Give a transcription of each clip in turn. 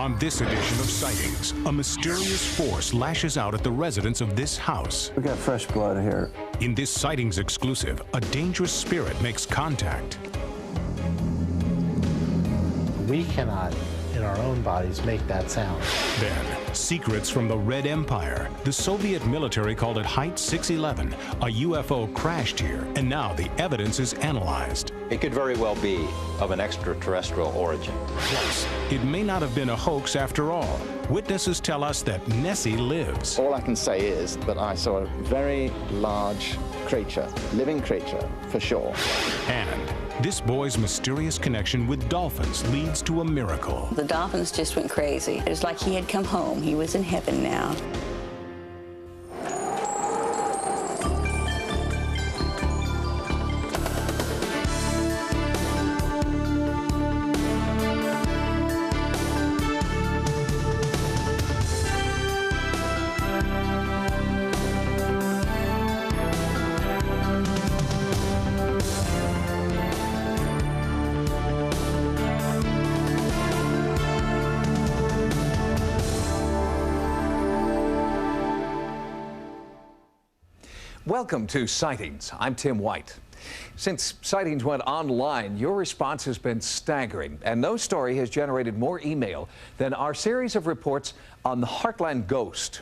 On this edition of Sightings, a mysterious force lashes out at the residents of this house. We got fresh blood here. In this Sightings exclusive, a dangerous spirit makes contact. We cannot, in our own bodies, make that sound. Then, secrets from the Red Empire. The Soviet military called it Height 611. A UFO crashed here, and now the evidence is analyzed. It could very well be of an extraterrestrial origin. Plus, it may not have been a hoax after all. Witnesses tell us that Nessie lives. All I can say is that I saw a very large creature, living creature, for sure. And this boy's mysterious connection with dolphins leads to a miracle. The dolphins just went crazy. It was like he had come home. He was in heaven now. Welcome to Sightings. I'm Tim White. Since Sightings went online, your response has been staggering, and no story has generated more email than our series of reports on the Heartland Ghost.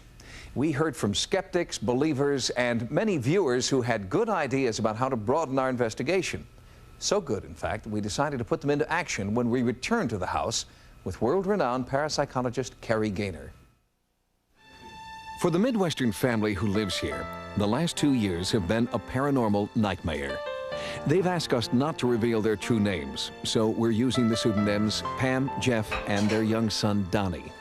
We heard from skeptics, believers, and many viewers who had good ideas about how to broaden our investigation. So good, in fact, that we decided to put them into action when we returned to the house with world-renowned parapsychologist Carrie Gaynor. For the Midwestern family who lives here, the last 2 years have been a paranormal nightmare. They've asked us not to reveal their true names, so we're using the pseudonyms Pam, Jeff, and their young son, Donnie.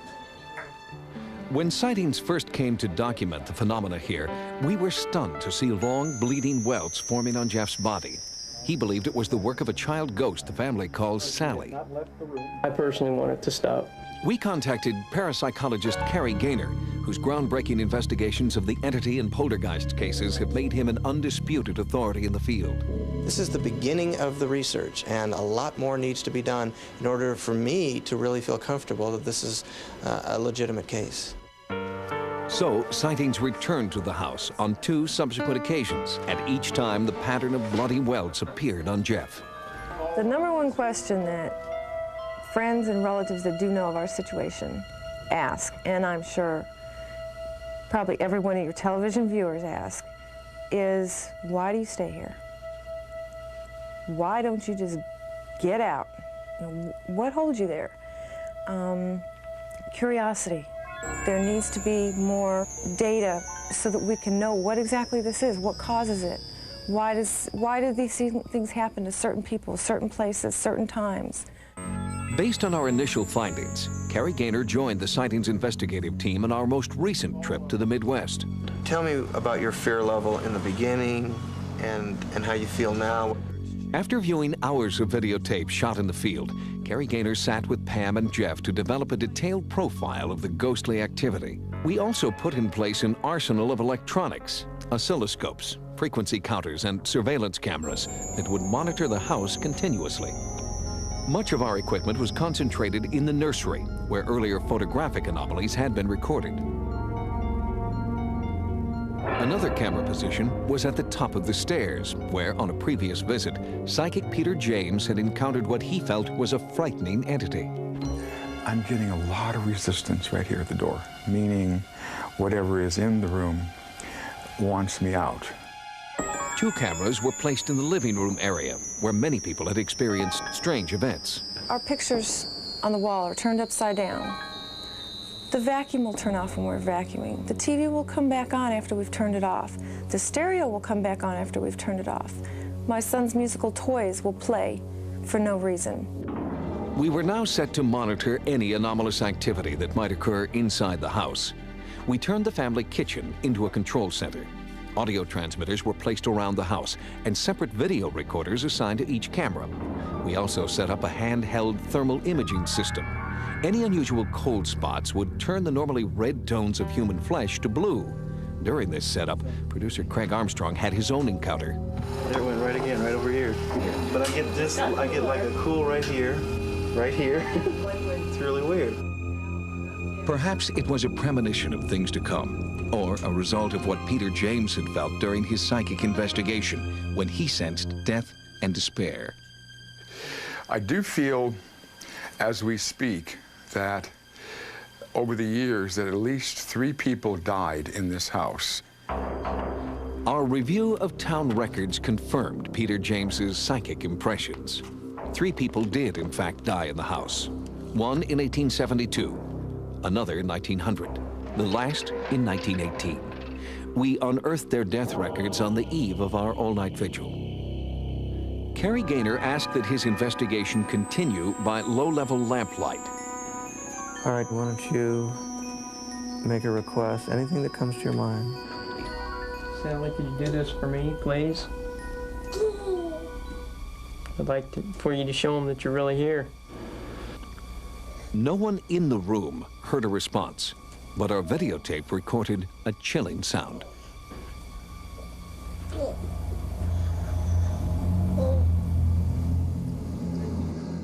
When Sightings first came to document the phenomena here, we were stunned to see long, bleeding welts forming on Jeff's body. He believed it was the work of a child ghost the family calls Sally. I personally want it to stop. We contacted parapsychologist Carrie Gaynor, whose groundbreaking investigations of the entity and poltergeist cases have made him an undisputed authority in the field. This is the beginning of the research, and a lot more needs to be done in order for me to really feel comfortable that this is a legitimate case. So, Sightings returned to the house on 2 subsequent occasions, and each time the pattern of bloody welts appeared on Jeff. The number one question that friends and relatives that do know of our situation ask, and I'm sure probably every one of your television viewers ask, is why do you stay here? Why don't you just get out? You know, what holds you there? Curiosity. There needs to be more data so that we can know what exactly this is, what causes it. Why do these things happen to certain people, certain places, certain times? Based on our initial findings, Carrie Gaynor joined the Sightings investigative team on our most recent trip to the Midwest. Tell me about your fear level in the beginning and how you feel now. After viewing hours of videotape shot in the field, Carrie Gaynor sat with Pam and Jeff to develop a detailed profile of the ghostly activity. We also put in place an arsenal of electronics, oscilloscopes, frequency counters, and surveillance cameras that would monitor the house continuously. Much of our equipment was concentrated in the nursery, where earlier photographic anomalies had been recorded. Another camera position was at the top of the stairs, where, on a previous visit, psychic Peter James had encountered what he felt was a frightening entity. I'm getting a lot of resistance right here at the door, meaning whatever is in the room wants me out. 2 cameras were placed in the living room area, where many people had experienced strange events. Our pictures on the wall are turned upside down. The vacuum will turn off when we're vacuuming. The TV will come back on after we've turned it off. The stereo will come back on after we've turned it off. My son's musical toys will play for no reason. We were now set to monitor any anomalous activity that might occur inside the house. We turned the family kitchen into a control center. Audio transmitters were placed around the house and separate video recorders assigned to each camera. We also set up a handheld thermal imaging system. Any unusual cold spots would turn the normally red tones of human flesh to blue. During this setup, producer Craig Armstrong had his own encounter. There it went right again, right over here. But I get like a cool right here. It's really weird. Perhaps it was a premonition of things to come, or a result of what Peter James had felt during his psychic investigation when he sensed death and despair. I do feel, as we speak, that over the years that at least 3 people died in this house. Our review of town records confirmed Peter James's psychic impressions. 3 people did, in fact, die in the house. One in 1872, another in 1900, the last in 1918. We unearthed their death records on the eve of our all-night vigil. Cary Gaynor asked that his investigation continue by low-level lamplight. All right, why don't you make a request, anything that comes to your mind. Sally, could you do this for me, please? I'd like for you to show them that you're really here. No one in the room heard a response, but our videotape recorded a chilling sound.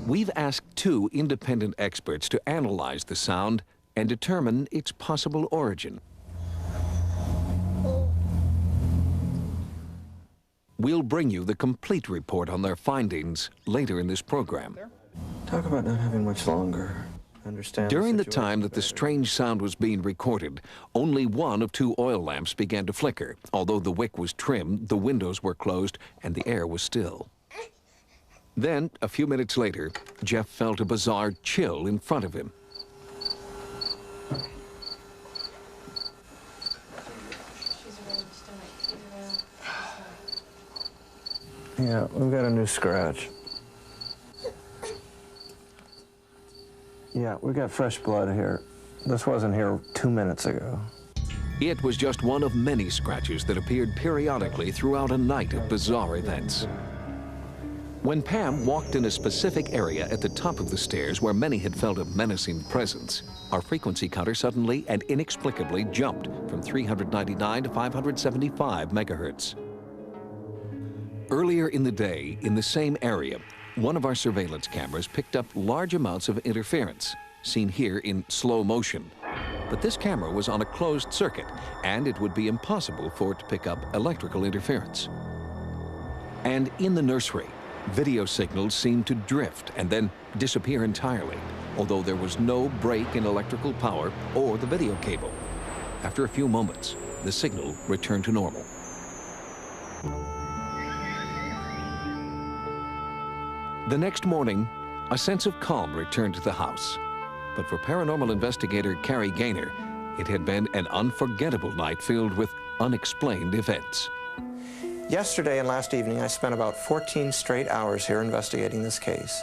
We've asked 2 independent experts to analyze the sound and determine its possible origin. We'll bring you the complete report on their findings later in this program. Talk about not having much longer. Understand During the time that the strange sound was being recorded, only one of 2 oil lamps began to flicker. Although the wick was trimmed, the windows were closed, and the air was still. Then, a few minutes later, Jeff felt a bizarre chill in front of him. Yeah, we've got a new scratch. Yeah, we got fresh blood here. This wasn't here 2 minutes ago. It was just one of many scratches that appeared periodically throughout a night of bizarre events. When Pam walked in a specific area at the top of the stairs where many had felt a menacing presence, our frequency counter suddenly and inexplicably jumped from 399 to 575 megahertz. Earlier in the day, in the same area, one of our surveillance cameras picked up large amounts of interference, seen here in slow motion. But this camera was on a closed circuit, and it would be impossible for it to pick up electrical interference. And in the nursery, video signals seemed to drift and then disappear entirely, although there was no break in electrical power or the video cable. After a few moments, the signal returned to normal. The next morning, a sense of calm returned to the house. But for paranormal investigator Cary Gaynor, it had been an unforgettable night filled with unexplained events. Yesterday and last evening, I spent about 14 straight hours here investigating this case.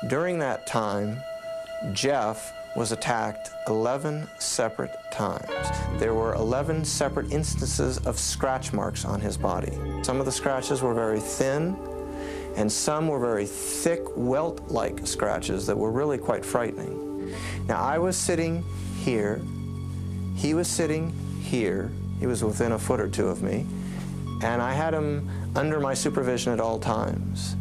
During that time, Jeff was attacked 11 separate times. There were 11 separate instances of scratch marks on his body. Some of the scratches were very thin, and some were very thick, welt-like scratches that were really quite frightening. Now, I was sitting here, he was sitting here, he was within a foot or 2 of me, and I had him under my supervision at all times.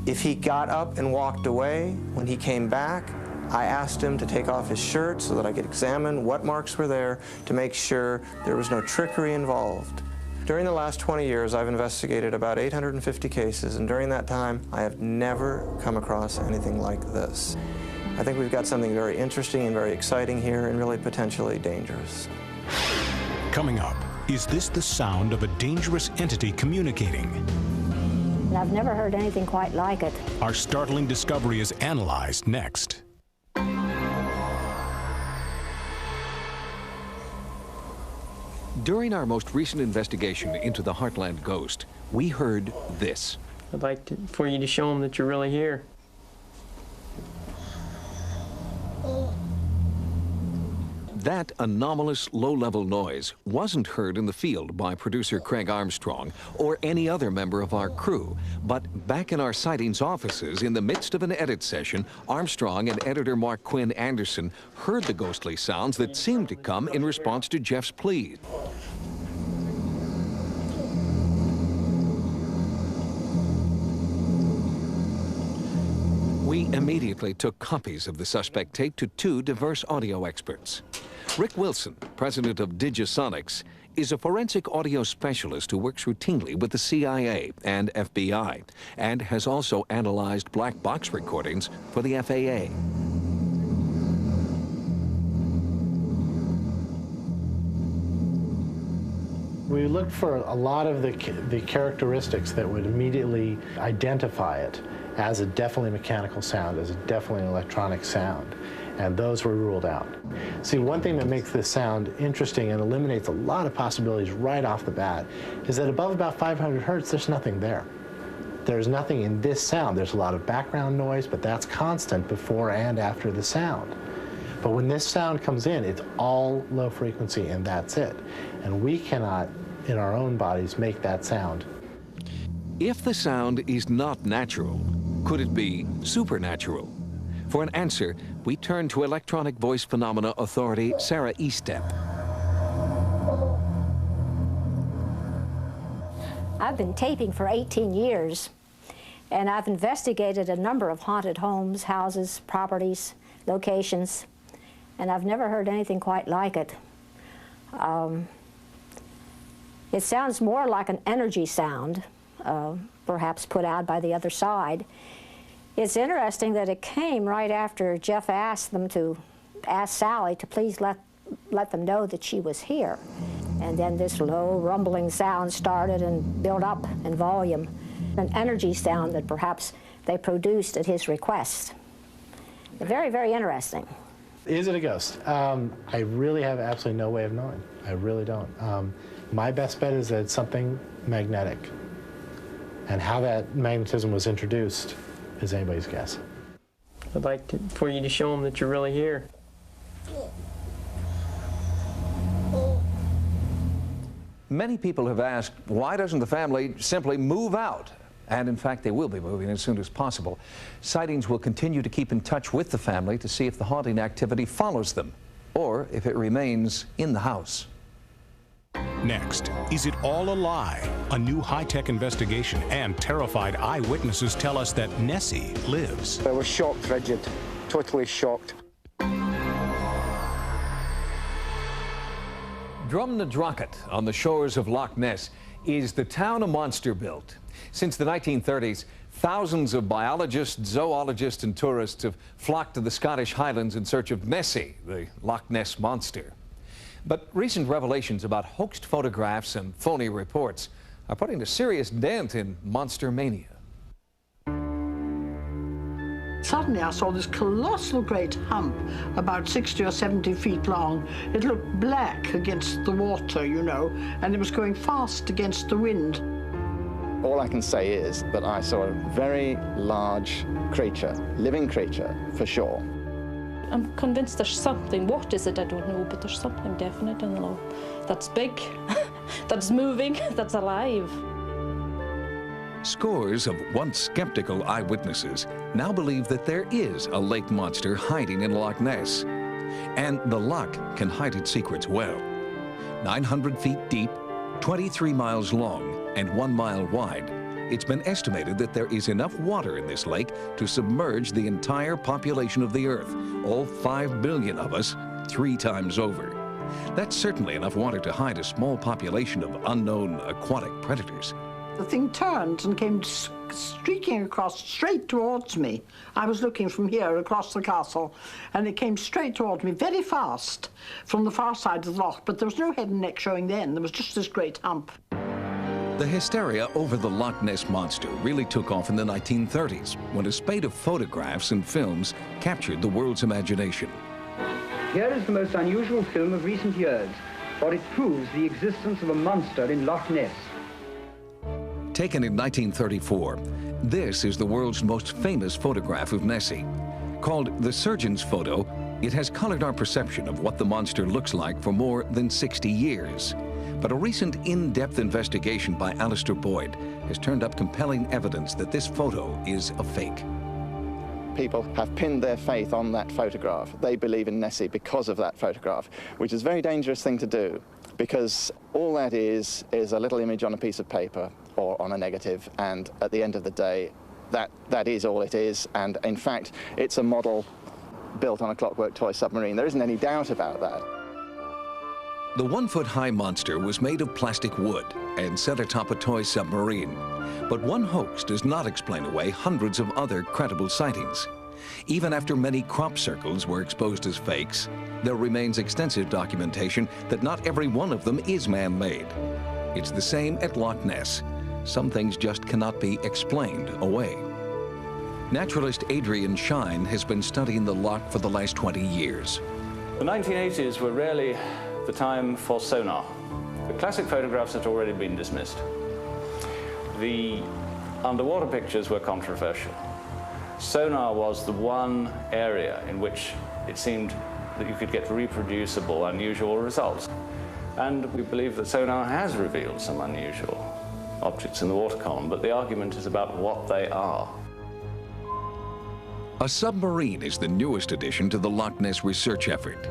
If he got up and walked away, when he came back, I asked him to take off his shirt so that I could examine what marks were there to make sure there was no trickery involved. During the last 20 years, I've investigated about 850 cases, and during that time, I have never come across anything like this. I think we've got something very interesting and very exciting here, and really potentially dangerous. Coming up, is this the sound of a dangerous entity communicating? I've never heard anything quite like it. Our startling discovery is analyzed next. During our most recent investigation into the Heartland ghost, we heard this. I'd like for you to show them that you're really here. That anomalous low-level noise wasn't heard in the field by producer Craig Armstrong or any other member of our crew, but back in our Sightings offices in the midst of an edit session, Armstrong and editor Mark Quinn Anderson heard the ghostly sounds that seemed to come in response to Jeff's plea. We immediately took copies of the suspect tape to 2 diverse audio experts. Rick Wilson, president of Digisonics, is a forensic audio specialist who works routinely with the CIA and FBI, and has also analyzed black box recordings for the FAA. We looked for a lot of the characteristics that would immediately identify it as a definitely mechanical sound, as a definitely electronic sound, and those were ruled out. See, one thing that makes this sound interesting and eliminates a lot of possibilities right off the bat is that above about 500 hertz, there's nothing there. There's nothing in this sound. There's a lot of background noise, but that's constant before and after the sound. But when this sound comes in, it's all low frequency, and that's it. And we cannot, in our own bodies, make that sound. If the sound is not natural, could it be supernatural? For an answer, we turn to electronic voice phenomena authority Sarah Estep. I've been taping for 18 years, and I've investigated a number of haunted homes, houses, properties, locations, and I've never heard anything quite like it. It sounds more like an energy sound, perhaps put out by the other side. It's interesting that it came right after Jeff asked Sally to please let them know that she was here. And then this low rumbling sound started and built up in volume, an energy sound that perhaps they produced at his request. Very, very interesting. Is it a ghost? I really have absolutely no way of knowing. I really don't. My best bet is that it's something magnetic. And how that magnetism was introduced is anybody's guess. I'd like for you to show them that you're really here. Many people have asked, why doesn't the family simply move out? And in fact, they will be moving as soon as possible. Sightings will continue to keep in touch with the family to see if the haunting activity follows them, or if it remains in the house. Next, is it all a lie? A new high-tech investigation, and terrified eyewitnesses tell us that Nessie lives. I was shocked, rigid, totally shocked. Drumnadrochit on the shores of Loch Ness is the town a monster built. Since the 1930s, thousands of biologists, zoologists, and tourists have flocked to the Scottish Highlands in search of Nessie, the Loch Ness monster. But recent revelations about hoaxed photographs and phony reports are putting a serious dent in monster mania. Suddenly I saw this colossal great hump, about 60 or 70 feet long. It looked black against the water, you know, and it was going fast against the wind. All I can say is that I saw a very large creature, living creature, for sure. I'm convinced there's something. What is it? I don't know, but there's something definite in the law. That's big, that's moving, that's alive. Scores of once skeptical eyewitnesses now believe that there is a lake monster hiding in Loch Ness. And the loch can hide its secrets well. 900 feet deep, 23 miles long, and 1 mile wide, it's been estimated that there is enough water in this lake to submerge the entire population of the Earth, all 5 billion of us, 3 times over. That's certainly enough water to hide a small population of unknown aquatic predators. The thing turned and came streaking across straight towards me. I was looking from here across the castle, and it came straight towards me very fast from the far side of the loch, but there was no head and neck showing then. There was just this great hump. The hysteria over the Loch Ness monster really took off in the 1930s, when a spate of photographs and films captured the world's imagination. Here is the most unusual film of recent years, for it proves the existence of a monster in Loch Ness. Taken in 1934, this is the world's most famous photograph of Nessie. Called the surgeon's photo, it has colored our perception of what the monster looks like for more than 60 years. But a recent in-depth investigation by Alistair Boyd has turned up compelling evidence that this photo is a fake. People have pinned their faith on that photograph. They believe in Nessie because of that photograph, which is a very dangerous thing to do, because all that is a little image on a piece of paper or on a negative, and at the end of the day, that is all it is, and in fact, it's a model built on a Clockwork toy submarine. There isn't any doubt about that. The 1-foot-high monster was made of plastic wood and set atop a toy submarine. But one hoax does not explain away hundreds of other credible sightings. Even after many crop circles were exposed as fakes, there remains extensive documentation that not every one of them is man-made. It's the same at Loch Ness. Some things just cannot be explained away. Naturalist Adrian Shine has been studying the loch for the last 20 years. The 1980s were really the time for sonar. The classic photographs had already been dismissed. The underwater pictures were controversial. Sonar was the one area in which it seemed that you could get reproducible, unusual results. And we believe that sonar has revealed some unusual objects in the water column, but the argument is about what they are. A submarine is the newest addition to the Loch Ness research effort.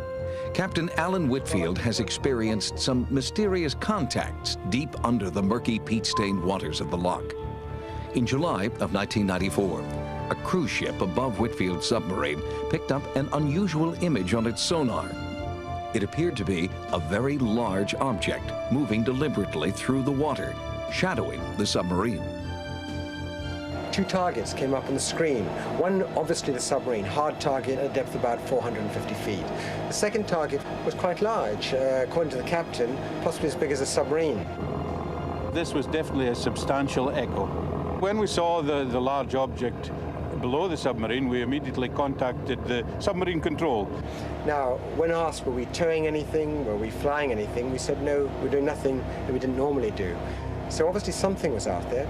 Captain Alan Whitfield has experienced some mysterious contacts deep under the murky, peat-stained waters of the loch. In July of 1994, a cruise ship above Whitfield's submarine picked up an unusual image on its sonar. It appeared to be a very large object moving deliberately through the water, shadowing the submarine. Two targets came up on the screen. One, obviously the submarine, hard target at a depth of about 450 feet. The second target was quite large, according to the captain, possibly as big as a submarine. This was definitely a substantial echo. When we saw the large object below the submarine, we immediately contacted the submarine control. Now, when asked, were we towing anything, were we flying anything, we said no, we're doing nothing that we didn't normally do. So obviously something was out there.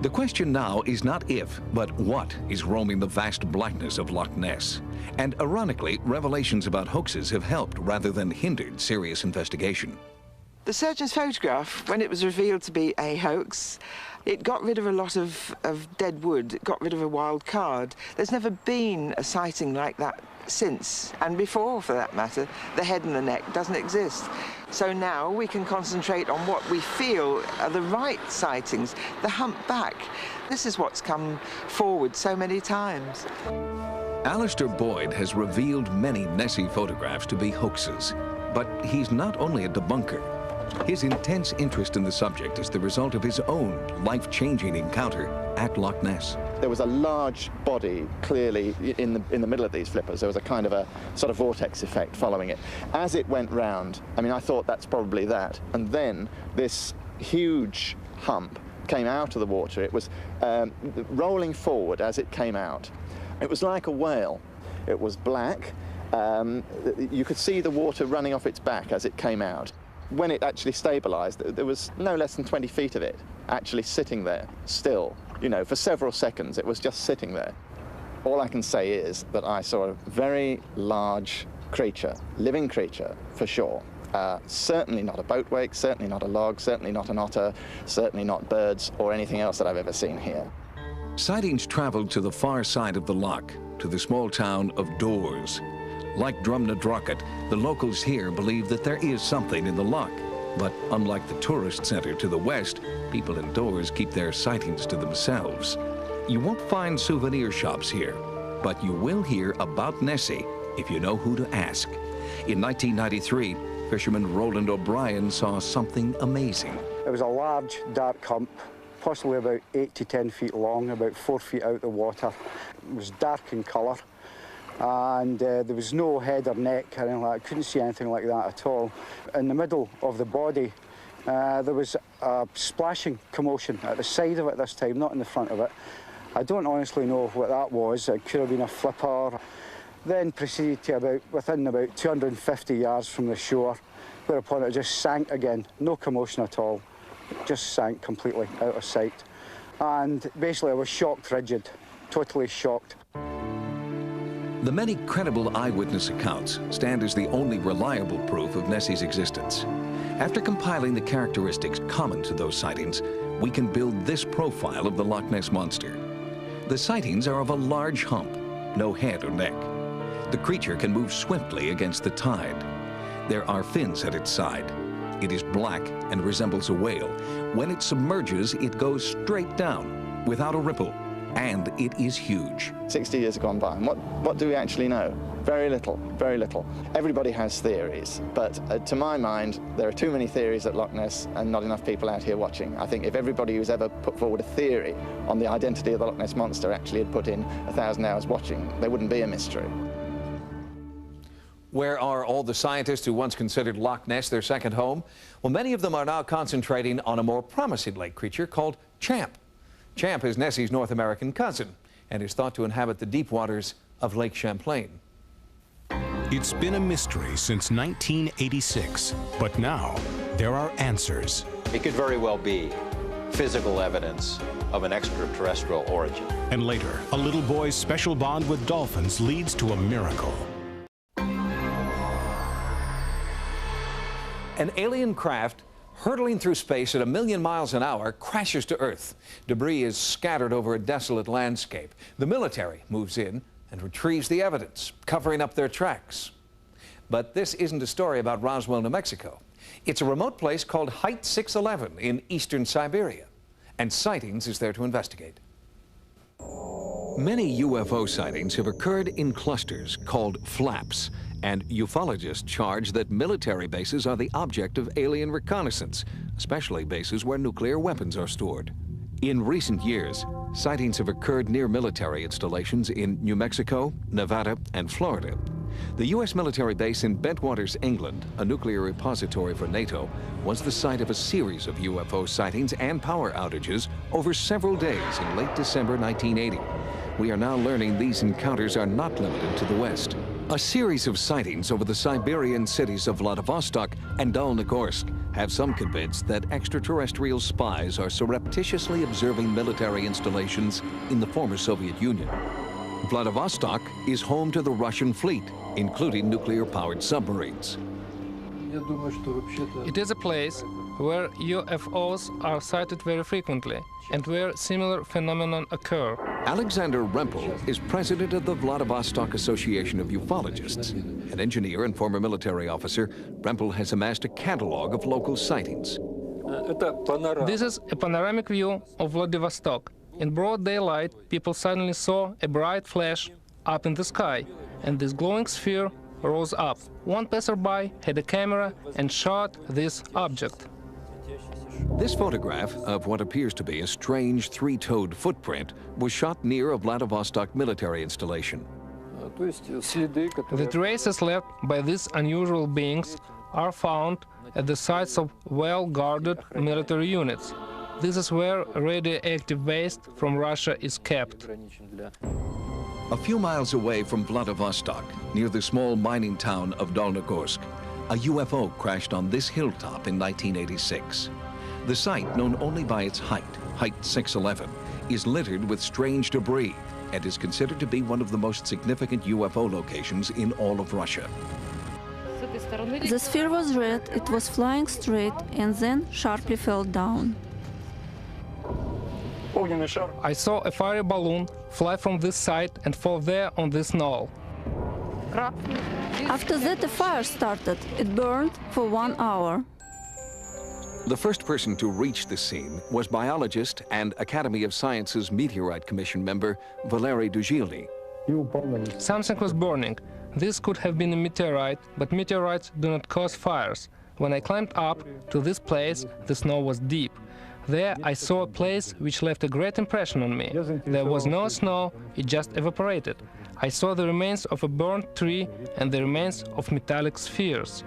The question now is not if, but what is roaming the vast blackness of Loch Ness. And ironically, revelations about hoaxes have helped rather than hindered serious investigation. The surgeon's photograph, when it was revealed to be a hoax, it got rid of a lot of dead wood, it got rid of a wild card. There's never been a sighting like that since, and before for that matter. The head and the neck doesn't exist. So now we can concentrate on what we feel are the right sightings, the humpback. This is what's come forward so many times. Alistair Boyd has revealed many Nessie photographs to be hoaxes, but he's not only a debunker. His intense interest in the subject is the result of his own life-changing encounter at Loch Ness. There was a large body clearly in the middle of these flippers. There was a kind of a sort of vortex effect following it. As it went round, I mean, I thought that's probably that. And then this huge hump came out of the water. It was rolling forward as it came out. It was like a whale. It was black. You could see the water running off its back as it came out. When it actually stabilized, there was no less than 20 feet of it actually sitting there still. You know, for several seconds, it was just sitting there. All I can say is that I saw a very large creature, living creature, for sure. Certainly not a boat wake, certainly not a log, certainly not an otter, certainly not birds or anything else that I've ever seen here. Sightings traveled to the far side of the loch, to the small town of Doors. Like Drumnadrochit, the locals here believe that there is something in the loch. But unlike the tourist center to the west, people indoors keep their sightings to themselves. You won't find souvenir shops here, but you will hear about Nessie if you know who to ask. In 1993, fisherman Roland O'Brien saw something amazing. It was a large, dark hump, possibly about 8 to 10 feet long, about 4 feet out of the water. It was dark in colour. And there was no head or neck or anything like that. I couldn't see anything like that at all. In the middle of the body, there was a splashing commotion at the side of it this time, not in the front of it. I don't honestly know what that was. It could have been a flipper. Then proceeded to within about 250 yards from the shore, whereupon it just sank again. No commotion at all. It just sank completely out of sight. And basically I was shocked rigid, totally shocked. The many credible eyewitness accounts stand as the only reliable proof of Nessie's existence. After compiling the characteristics common to those sightings, we can build this profile of the Loch Ness Monster. The sightings are of a large hump, no head or neck. The creature can move swiftly against the tide. There are fins at its side. It is black and resembles a whale. When it submerges, it goes straight down. without a ripple, and it is huge. 60 years have gone by, and what do we actually know? Very little, very little. Everybody has theories, but to my mind, there are too many theories at Loch Ness and not enough people out here watching. I think if everybody who's ever put forward a theory on the identity of the Loch Ness Monster actually had put in 1,000 hours watching, there wouldn't be a mystery. Where are all the scientists who once considered Loch Ness their second home? Well, many of them are now concentrating on a more promising lake creature called Champ. Champ is Nessie's North American cousin and is thought to inhabit the deep waters of Lake Champlain. It's been a mystery since 1986, but now there are answers. It could very well be physical evidence of an extraterrestrial origin. And later, a little boy's special bond with dolphins leads to a miracle. An alien craft hurtling through space at 1,000,000 miles an hour crashes to Earth. Debris is scattered over a desolate landscape. The military moves in and retrieves the evidence, covering up their tracks. But this isn't a story about Roswell, New Mexico. It's a remote place called Height 611 in eastern Siberia, and Sightings is there to investigate. Many UFO sightings have occurred in clusters called flaps, and ufologists charge that military bases are the object of alien reconnaissance, especially bases where nuclear weapons are stored. In recent years, sightings have occurred near military installations in New Mexico, Nevada, and Florida. The U.S. military base in Bentwaters, England, a nuclear repository for NATO, was the site of a series of UFO sightings and power outages over several days in late December 1980. We are now learning these encounters are not limited to the West. A series of sightings over the Siberian cities of Vladivostok and Dolnogorsk have some convinced that extraterrestrial spies are surreptitiously observing military installations in the former Soviet Union. Vladivostok is home to the Russian fleet, including nuclear-powered submarines. It is a place where UFOs are sighted very frequently and where similar phenomena occur. Alexander Rempel is president of the Vladivostok Association of Ufologists. An engineer and former military officer, Rempel has amassed a catalog of local sightings. This is a panoramic view of Vladivostok. In broad daylight, people suddenly saw a bright flash up in the sky, and this glowing sphere rose up. One passerby had a camera and shot this object. This photograph of what appears to be a strange three-toed footprint was shot near a Vladivostok military installation. The traces left by these unusual beings are found at the sites of well-guarded military units. This is where radioactive waste from Russia is kept. A few miles away from Vladivostok, near the small mining town of Dolnogorsk, a UFO crashed on this hilltop in 1986. The site, known only by its height, Height 611, is littered with strange debris and is considered to be one of the most significant UFO locations in all of Russia. The sphere was red, it was flying straight and then sharply fell down. I saw a fiery balloon fly from this site and fall there on this knoll. After that, a fire started. It burned for 1 hour. The first person to reach the scene was biologist and Academy of Sciences Meteorite Commission member Valery Duzhilny. Something was burning. This could have been a meteorite, but meteorites do not cause fires. When I climbed up to this place, the snow was deep. There I saw a place which left a great impression on me. There was no snow, it just evaporated. I saw the remains of a burnt tree and the remains of metallic spheres.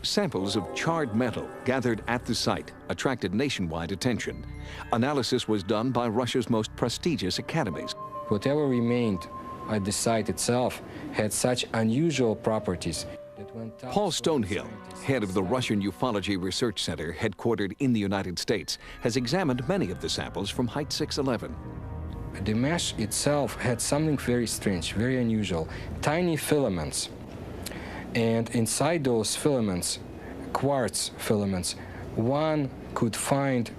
Samples of charred metal gathered at the site attracted nationwide attention. Analysis was done by Russia's most prestigious academies. Whatever remained at the site itself had such unusual properties. Paul Stonehill, head of the Russian Ufology Research Center headquartered in the United States, has examined many of the samples from Height 611. The mesh itself had something very strange, very unusual. Tiny filaments. And inside those filaments, quartz filaments, one could find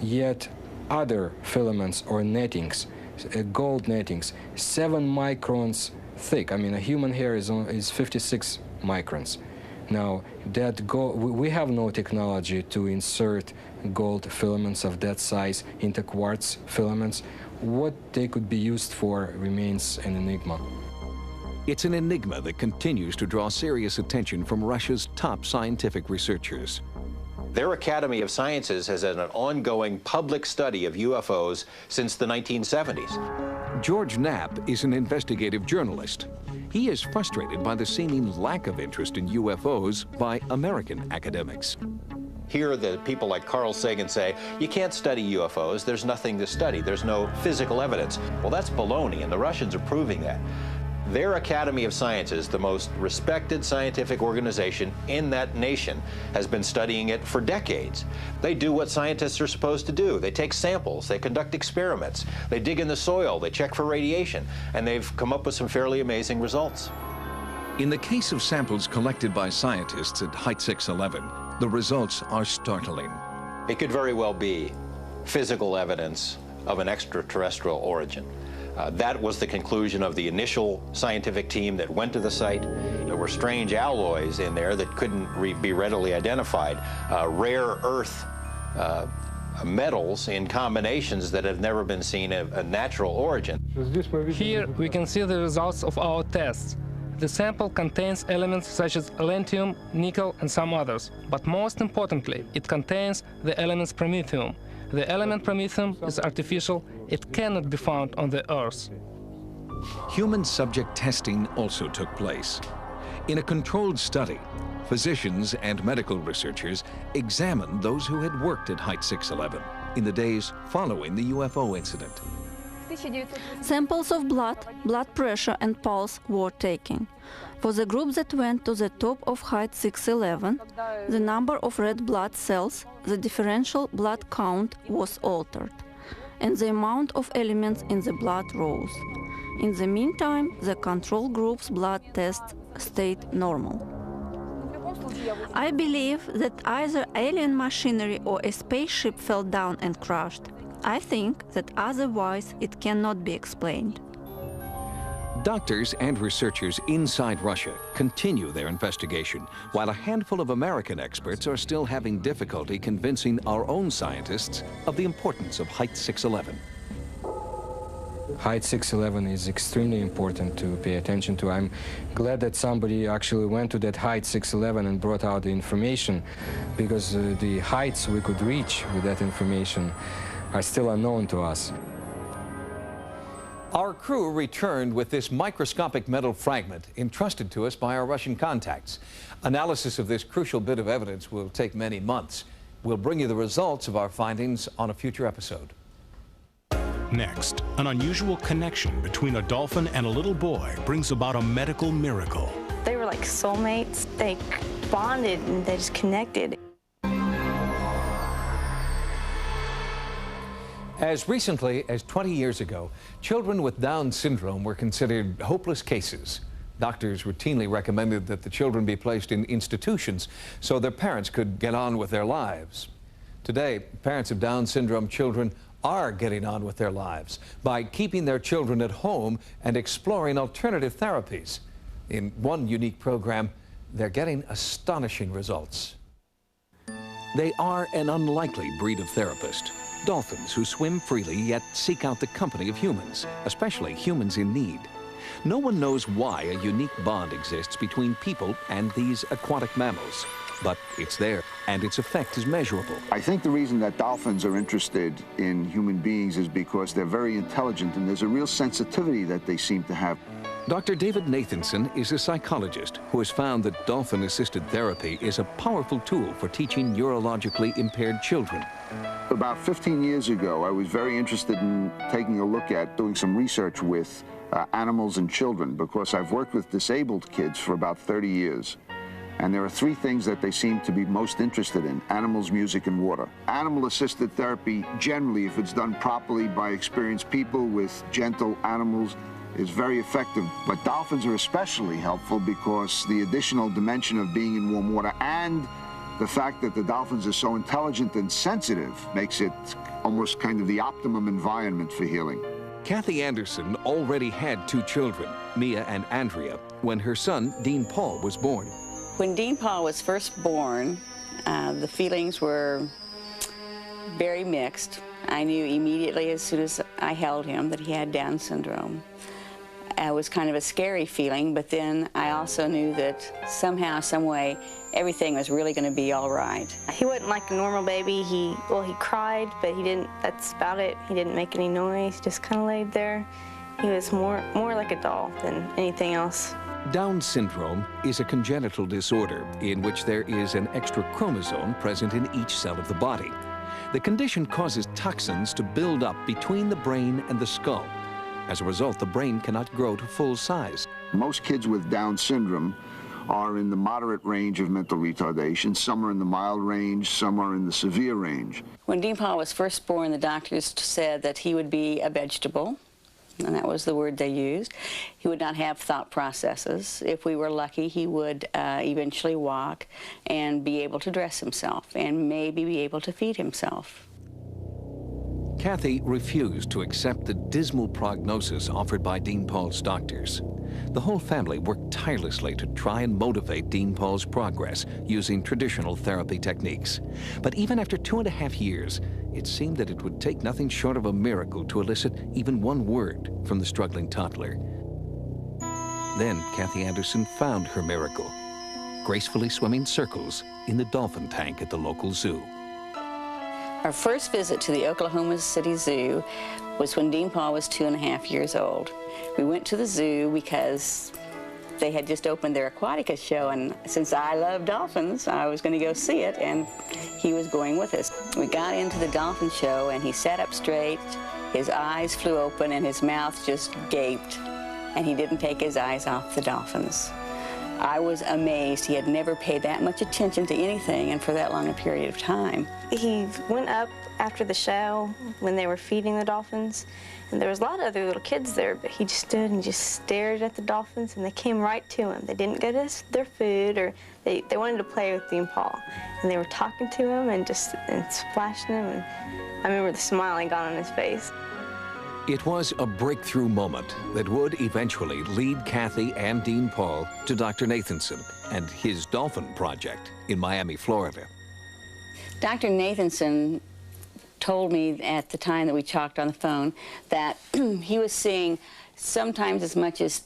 yet other filaments or nettings, gold nettings, 7 microns thick. I mean, a human hair is 56 microns. Now, we have no technology to insert gold filaments of that size into quartz filaments. What they could be used for remains an enigma. It's an enigma that continues to draw serious attention from Russia's top scientific researchers. Their Academy of Sciences has had an ongoing public study of UFOs since the 1970s. George Knapp is an investigative journalist. He is frustrated by the seeming lack of interest in UFOs by American academics. Here, the people like Carl Sagan say, you can't study UFOs, there's nothing to study, there's no physical evidence. Well, that's baloney, and the Russians are proving that. Their Academy of Sciences, the most respected scientific organization in that nation, has been studying it for decades. They do what scientists are supposed to do. They take samples, they conduct experiments, they dig in the soil, they check for radiation, and they've come up with some fairly amazing results. In the case of samples collected by scientists at Height 611, the results are startling. It could very well be physical evidence of an extraterrestrial origin. That was the conclusion of the initial scientific team that went to the site. There were strange alloys in there that couldn't be readily identified, rare earth metals in combinations that have never been seen of a natural origin. Here we can see the results of our tests. The sample contains elements such as lanthanum, nickel, and some others. But most importantly, it contains the elements promethium. The element promethium is artificial. It cannot be found on the Earth. Human subject testing also took place. In a controlled study, physicians and medical researchers examined those who had worked at Height 611 in the days following the UFO incident. Samples of blood, blood pressure and pulse were taken. For the group that went to the top of Height 611, the number of red blood cells, the differential blood count was altered, and the amount of elements in the blood rose. In the meantime, the control group's blood tests stayed normal. I believe that either alien machinery or a spaceship fell down and crashed. I think that otherwise it cannot be explained. Doctors and researchers inside Russia continue their investigation, while a handful of American experts are still having difficulty convincing our own scientists of the importance of Height 611. Height 611 is extremely important to pay attention to. I'm glad that somebody actually went to that Height 611 and brought out the information, because the heights we could reach with that information are still unknown to us. Our crew returned with this microscopic metal fragment entrusted to us by our Russian contacts. Analysis of this crucial bit of evidence will take many months. We'll bring you the results of our findings on a future episode. Next, an unusual connection between a dolphin and a little boy brings about a medical miracle. They were like soulmates. They bonded and they just connected. As recently as 20 years ago, children with Down syndrome were considered hopeless cases. Doctors routinely recommended that the children be placed in institutions so their parents could get on with their lives. Today, parents of Down syndrome children are getting on with their lives by keeping their children at home and exploring alternative therapies. In one unique program, they're getting astonishing results. They are an unlikely breed of therapist. Dolphins who swim freely yet seek out the company of humans, especially humans in need. No one knows why a unique bond exists between people and these aquatic mammals, but it's there, and its effect is measurable. I think the reason that dolphins are interested in human beings is because they're very intelligent, and there's a real sensitivity that they seem to have. Dr. David Nathanson is a psychologist who has found that dolphin-assisted therapy is a powerful tool for teaching neurologically impaired children. About 15 years ago, I was very interested in taking a look at doing some research with animals and children, because I've worked with disabled kids for about 30 years. And there are three things that they seem to be most interested in: animals, music, and water. Animal-assisted therapy, generally, if it's done properly by experienced people with gentle animals, is very effective. But dolphins are especially helpful because the additional dimension of being in warm water and the fact that the dolphins are so intelligent and sensitive makes it almost kind of the optimum environment for healing. Kathy Anderson already had two children, Mia and Andrea, when her son, Dean Paul, was born. When Dean Paul was first born, the feelings were very mixed. I knew immediately as soon as I held him that he had Down syndrome. It was kind of a scary feeling, but then I also knew that somehow, some way, everything was really going to be all right. He wasn't like a normal baby. He cried, but he didn't, that's about it. He didn't make any noise, just kind of laid there. He was more like a doll than anything else. Down syndrome is a congenital disorder in which there is an extra chromosome present in each cell of the body. The condition causes toxins to build up between the brain and the skull. As a result, the brain cannot grow to full size. Most kids with Down syndrome are in the moderate range of mental retardation. Some are in the mild range, some are in the severe range. When Dean Paul was first born, the doctors said that he would be a vegetable, and that was the word they used. He would not have thought processes. If we were lucky, he would eventually walk and be able to dress himself and maybe be able to feed himself. Kathy refused to accept the dismal prognosis offered by Dean Paul's doctors. The whole family worked tirelessly to try and motivate Dean Paul's progress using traditional therapy techniques. But even after 2.5 years, it seemed that it would take nothing short of a miracle to elicit even one word from the struggling toddler. Then Kathy Anderson found her miracle, gracefully swimming circles in the dolphin tank at the local zoo. Our first visit to the Oklahoma City Zoo was when Dean Paul was 2.5 years old. We went to the zoo because they had just opened their Aquatica show, and since I love dolphins, I was going to go see it, and he was going with us. We got into the dolphin show, and he sat up straight, his eyes flew open, and his mouth just gaped, and he didn't take his eyes off the dolphins. I was amazed. He had never paid that much attention to anything and for that long a period of time. He went up after the show when they were feeding the dolphins, and there was a lot of other little kids there, but he just stood and just stared at the dolphins, and they came right to him. They didn't go to their food, or they wanted to play with Dean Paul, and they were talking to him and splashing him, and I remember the smiling gone on his face. It was a breakthrough moment that would eventually lead Kathy and Dean Paul to Dr. Nathanson and his dolphin project in Miami, Florida. Dr. Nathanson told me at the time that we talked on the phone that he was seeing sometimes as much as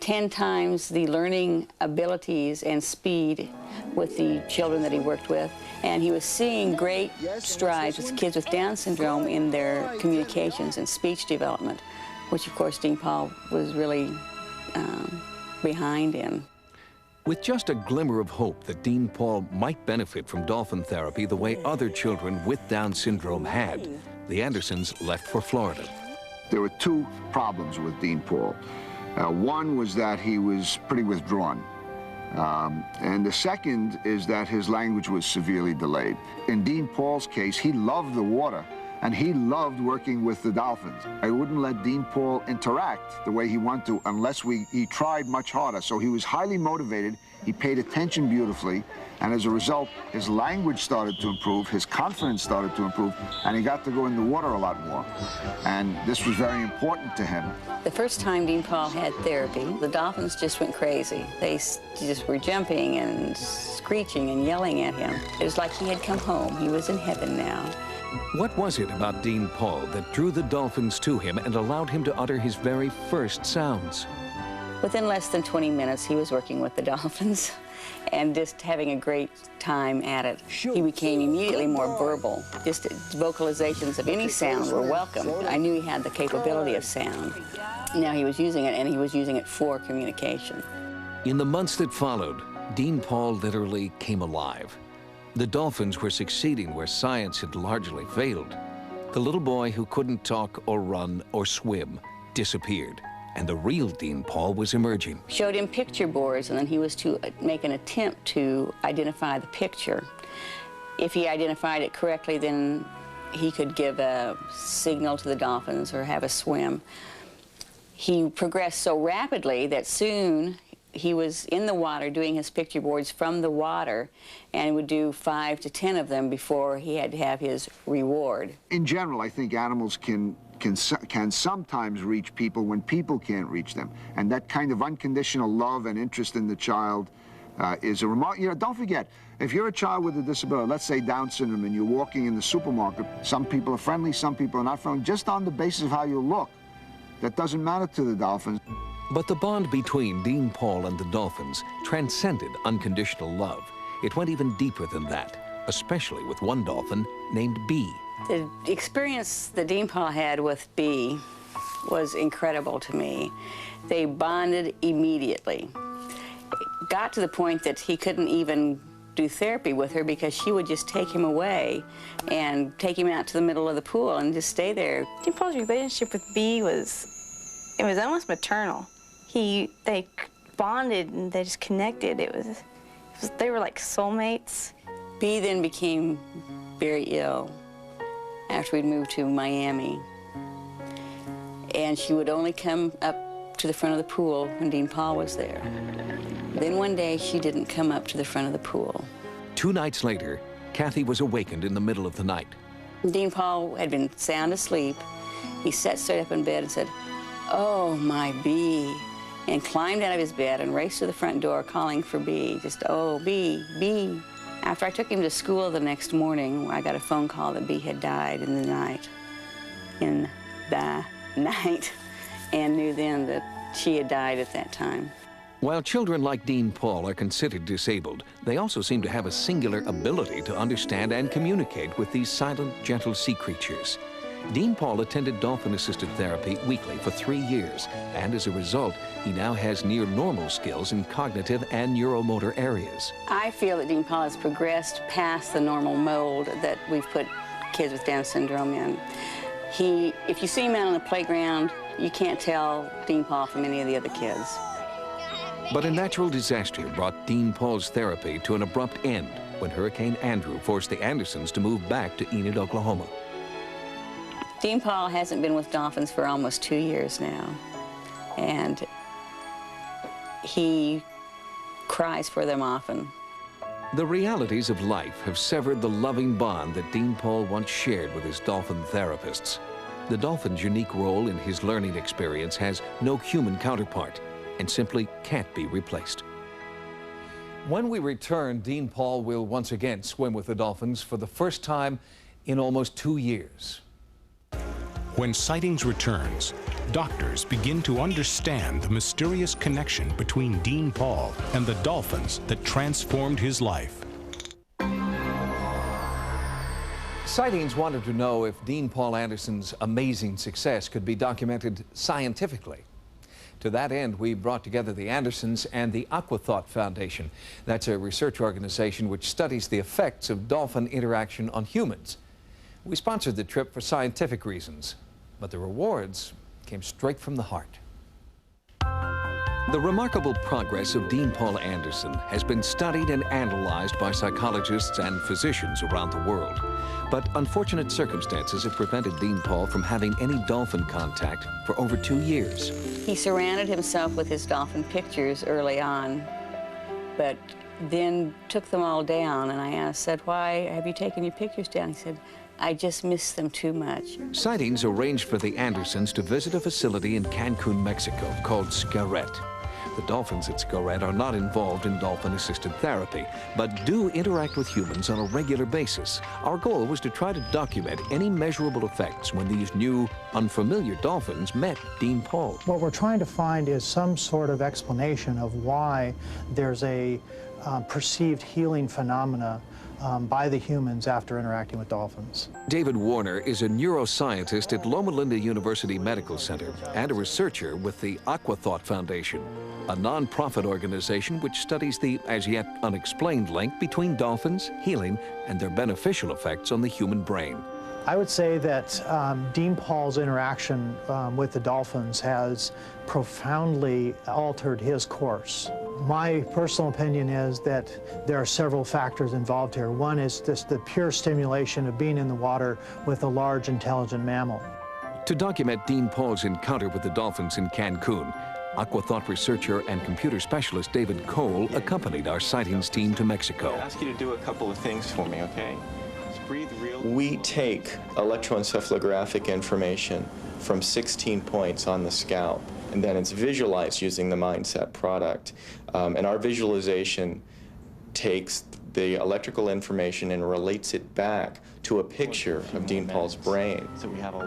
10 times the learning abilities and speed with the children that he worked with. And he was seeing great strides with kids with Down syndrome in their communications and speech development, which of course Dean Paul was really behind in. With just a glimmer of hope that Dean Paul might benefit from dolphin therapy the way other children with Down syndrome had, the Andersons left for Florida. There were two problems with Dean Paul. One was that he was pretty withdrawn. And the second is that his language was severely delayed. In Dean Paul's case, he loved the water, and he loved working with the dolphins. I wouldn't let Dean Paul interact the way he wanted to unless he tried much harder. So he was highly motivated, he paid attention beautifully, and as a result, his language started to improve, his confidence started to improve, and he got to go in the water a lot more. And this was very important to him. The first time Dean Paul had therapy, the dolphins just went crazy. They just were jumping and screeching and yelling at him. It was like he had come home. He was in heaven now. What was it about Dean Paul that drew the dolphins to him and allowed him to utter his very first sounds? Within less than 20 minutes, he was working with the dolphins and just having a great time at it. He became immediately more verbal. Just vocalizations of any sound were welcome. I knew he had the capability of sound. Now he was using it, and he was using it for communication. In the months that followed, Dean Paul literally came alive. The dolphins were succeeding where science had largely failed. The little boy who couldn't talk or run or swim disappeared, and the real Dean Paul was emerging. Showed him picture boards, and then he was to make an attempt to identify the picture. If he identified it correctly, then he could give a signal to the dolphins or have a swim. He progressed so rapidly that soon he was in the water doing his picture boards from the water, and would do 5 to 10 of them before he had to have his reward. In general, I think animals can sometimes reach people when people can't reach them. And that kind of unconditional love and interest in the child is a remark. You know, don't forget, if you're a child with a disability, let's say Down syndrome, and you're walking in the supermarket, some people are friendly, some people are not friendly, just on the basis of how you look. That doesn't matter to the dolphins. But the bond between Dean Paul and the dolphins transcended unconditional love. It went even deeper than that, especially with one dolphin named Bee. The experience that Dean Paul had with Bee was incredible to me. They bonded immediately. It got to the point that he couldn't even do therapy with her because she would just take him away and take him out to the middle of the pool and just stay there. Dean Paul's relationship with Bee was almost maternal. They bonded and they just connected. They were like soulmates. Bee then became very ill after we'd moved to Miami. And she would only come up to the front of the pool when Dean Paul was there. Then one day, she didn't come up to the front of the pool. 2 nights later, Kathy was awakened in the middle of the night. Dean Paul had been sound asleep. He sat straight up in bed and said, "Oh, my Bee," and climbed out of his bed and raced to the front door calling for Bee. Just, "Oh, Bee, Bee." After I took him to school the next morning, I got a phone call that Bee had died in the night. And knew then that she had died at that time. While children like Dean Paul are considered disabled, they also seem to have a singular ability to understand and communicate with these silent, gentle sea creatures. Dean Paul attended dolphin-assisted therapy weekly for 3 years, and as a result, he now has near normal skills in cognitive and neuromotor areas. I feel that Dean Paul has progressed past the normal mold that we've put kids with Down syndrome in. If you see him out on the playground, you can't tell Dean Paul from any of the other kids. But a natural disaster brought Dean Paul's therapy to an abrupt end when Hurricane Andrew forced the Andersons to move back to Enid, Oklahoma. Dean Paul hasn't been with dolphins for almost 2 years now, and he cries for them often. The realities of life have severed the loving bond that Dean Paul once shared with his dolphin therapists. The dolphin's unique role in his learning experience has no human counterpart and simply can't be replaced. When we return, Dean Paul will once again swim with the dolphins for the first time in almost 2 years. When Sightings returns, doctors begin to understand the mysterious connection between Dean Paul and the dolphins that transformed his life. Sightings wanted to know if Dean Paul Anderson's amazing success could be documented scientifically. To that end, we brought together the Andersons and the Aquathought Foundation. That's a research organization which studies the effects of dolphin interaction on humans. We sponsored the trip for scientific reasons, but the rewards came straight from the heart. The remarkable progress of Dean Paul Anderson has been studied and analyzed by psychologists and physicians around the world. But unfortunate circumstances have prevented Dean Paul from having any dolphin contact for over 2 years. He surrounded himself with his dolphin pictures early on, but then took them all down. And I said, "Why have you taken your pictures down?" He said, "I just miss them too much." Sightings arranged for the Andersons to visit a facility in Cancun, Mexico called Scarret. The dolphins at Scarret are not involved in dolphin-assisted therapy, but do interact with humans on a regular basis. Our goal was to try to document any measurable effects when these new, unfamiliar dolphins met Dean Paul. What we're trying to find is some sort of explanation of why there's a perceived healing phenomena by the humans after interacting with dolphins. David Warner is a neuroscientist at Loma Linda University Medical Center and a researcher with the Aquathought Foundation, a non-profit organization which studies the as-yet unexplained link between dolphins, healing, and their beneficial effects on the human brain. I would say that Dean Paul's interaction with the dolphins has profoundly altered his course. My personal opinion is that there are several factors involved here. One is just the pure stimulation of being in the water with a large, intelligent mammal. To document Dean Paul's encounter with the dolphins in Cancun, Aquathought researcher and computer specialist David Cole accompanied our Sightings team to Mexico. I'll ask you to do a couple of things for me, okay? We take electroencephalographic information from 16 points on the scalp, and then it's visualized using the Mindset product. And our visualization takes the electrical information and relates it back to a picture of Dean Paul's brain.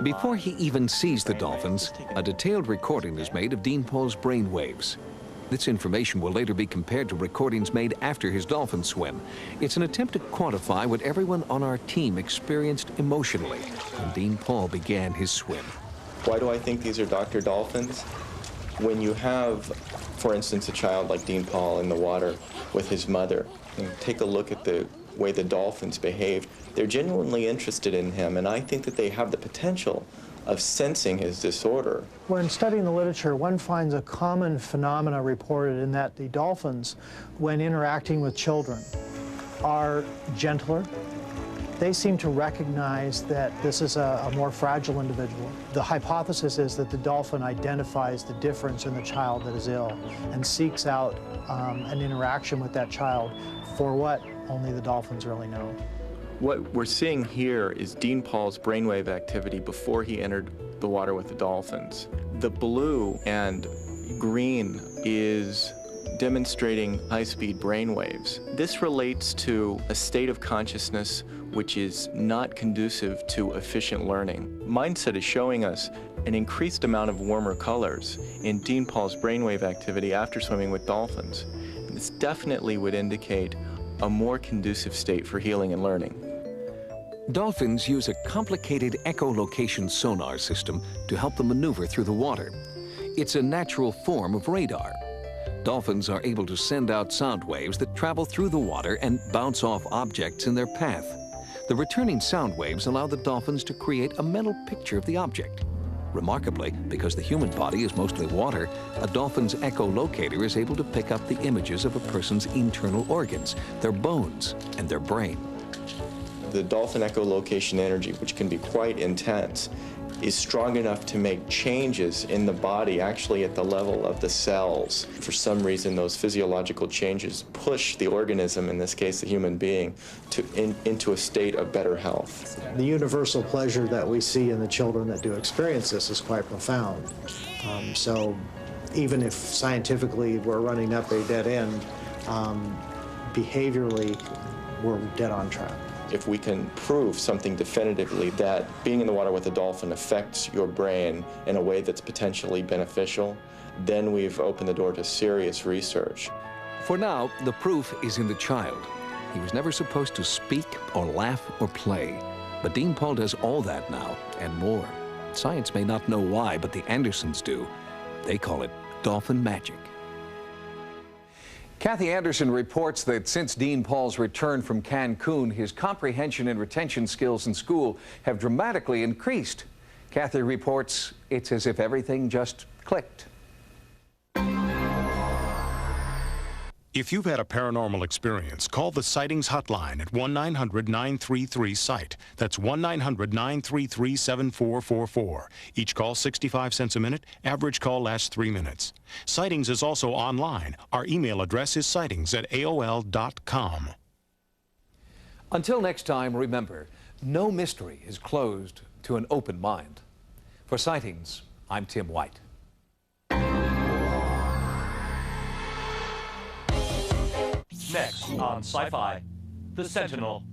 Before he even sees the dolphins, a detailed recording is made of Dean Paul's brain waves. This information will later be compared to recordings made after his dolphin swim. It's an attempt to quantify what everyone on our team experienced emotionally when Dean Paul began his swim. Why do I think these are Dr. Dolphins? When you have, for instance, a child like Dean Paul in the water with his mother, and take a look at the way the dolphins behave, they're genuinely interested in him, and I think that they have the potential of sensing his disorder. When studying the literature, one finds a common phenomena reported in that the dolphins, when interacting with children, are gentler. They seem to recognize that this is a more fragile individual. The hypothesis is that the dolphin identifies the difference in the child that is ill and seeks out an interaction with that child for what only the dolphins really know. What we're seeing here is Dean Paul's brainwave activity before he entered the water with the dolphins. The blue and green is demonstrating high-speed brainwaves. This relates to a state of consciousness which is not conducive to efficient learning. Mindset is showing us an increased amount of warmer colors in Dean Paul's brainwave activity after swimming with dolphins. This definitely would indicate a more conducive state for healing and learning. Dolphins use a complicated echolocation sonar system to help them maneuver through the water. It's a natural form of radar. Dolphins are able to send out sound waves that travel through the water and bounce off objects in their path. The returning sound waves allow the dolphins to create a mental picture of the object. Remarkably, because the human body is mostly water, a dolphin's echolocator is able to pick up the images of a person's internal organs, their bones, and their brain. The dolphin echolocation energy, which can be quite intense, is strong enough to make changes in the body actually at the level of the cells. For some reason, those physiological changes push the organism, in this case the human being, into a state of better health. The universal pleasure that we see in the children that do experience this is quite profound. So even if scientifically we're running up a dead end, behaviorally we're dead on track. If we can prove something definitively that being in the water with a dolphin affects your brain in a way that's potentially beneficial, then we've opened the door to serious research. For now, the proof is in the child. He was never supposed to speak or laugh or play. But Dean Paul does all that now and more. Science may not know why, but the Andersons do. They call it dolphin magic. Kathy Anderson reports that since Dean Paul's return from Cancun, his comprehension and retention skills in school have dramatically increased. Kathy reports it's as if everything just clicked. If you've had a paranormal experience, call the Sightings hotline at 1-900-933-SIGHT. That's 1-900-933-7444. Each call 65 cents a minute. Average call lasts 3 minutes. Sightings is also online. Our email address is sightings@aol.com. Until next time, remember, no mystery is closed to an open mind. For Sightings, I'm Tim White. Next on Sci-Fi, The Sentinel.